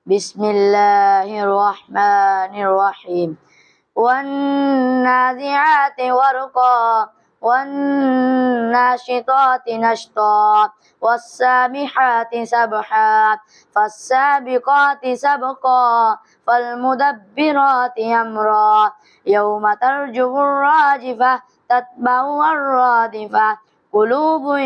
بسم الله الرحمن الرحيم والنازعات غرقا والناشطات نشطا والسابحات سبحا فالسابقات سبقا فالمدبرات أمرا يوم ترجف الراجفة تتبعها الرادفة قلوب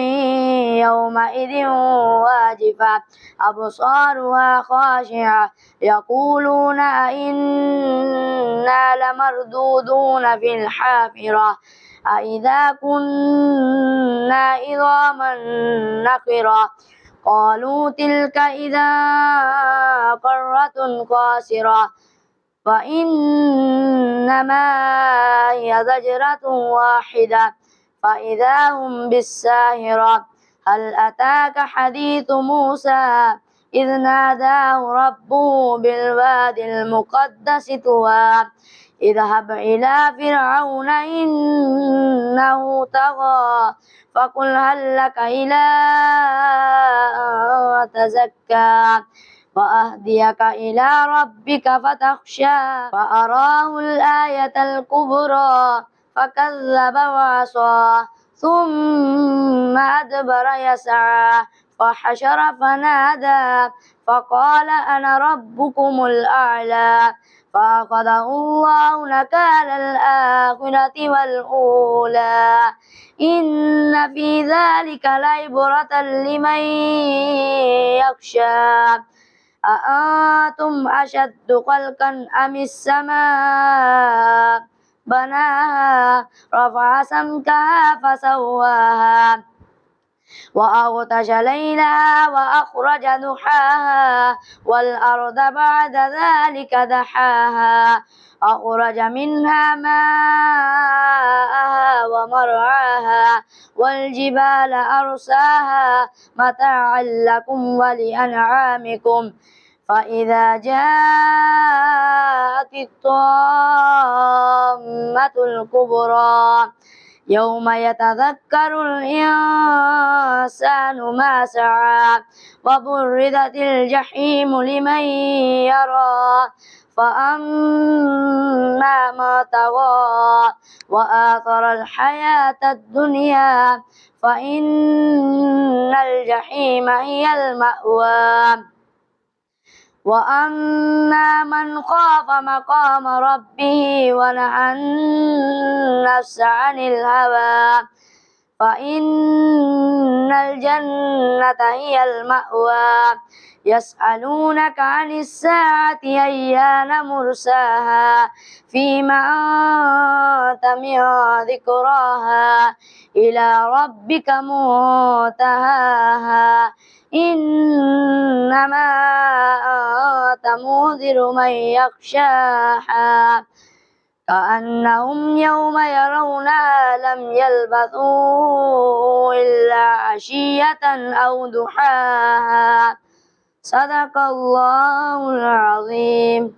يومئذ واجفة أبصارها خاشعة يقولون أئنا لمردودون في الحافرة أئذا كنا عظاما نخرة قالوا تلك إذا قرة خاسرة فإنما هي زجرة واحدة فإذا هم بالساهرة هل أتاك حديث موسى إذ ناداه ربه بالوادي المقدس طوى اذهب إلى فرعون إنه طغى فقل هل لك إلى أن تزكى وأهديك إلى ربك فتخشى فأراه الآية الكبرى فكذب وعصى ثم أدبر يسعى فحشر فنادى فقال أنا ربكم الأعلى فأخذه الله نكال الآخرة والأولى إن في ذلك لعبرة لمن يخشى أأنتم أشد خلقا أم السماء بناها رفع سمكها فسواها وأغطش ليلها وأخرج ضحاها والأرض بعد ذلك دحاها أخرج منها ماءها ومرعاها والجبال أرساها متاعا لكم ولأنعامكم فإذا جاءت الطامة الكبرى يوم يتذكر الإنسان ما سعى وبرزت الجحيم لمن يرى فأما ما طغى وآثر الحياة الدنيا فإن الجحيم هي المأوى وأما من خاف مقام ربه ونهى النفس عن الهوى فإن الجنة هي المأوى يسألونك عن الساعة أيان مرساها فيما أنت من ذكراها إلى ربك منتهاها إنما أنت منذر من يخشاها كأنهم يوم يرونها لم يلبثوا إلا عشية أو ضحاها صدق الله العظيم.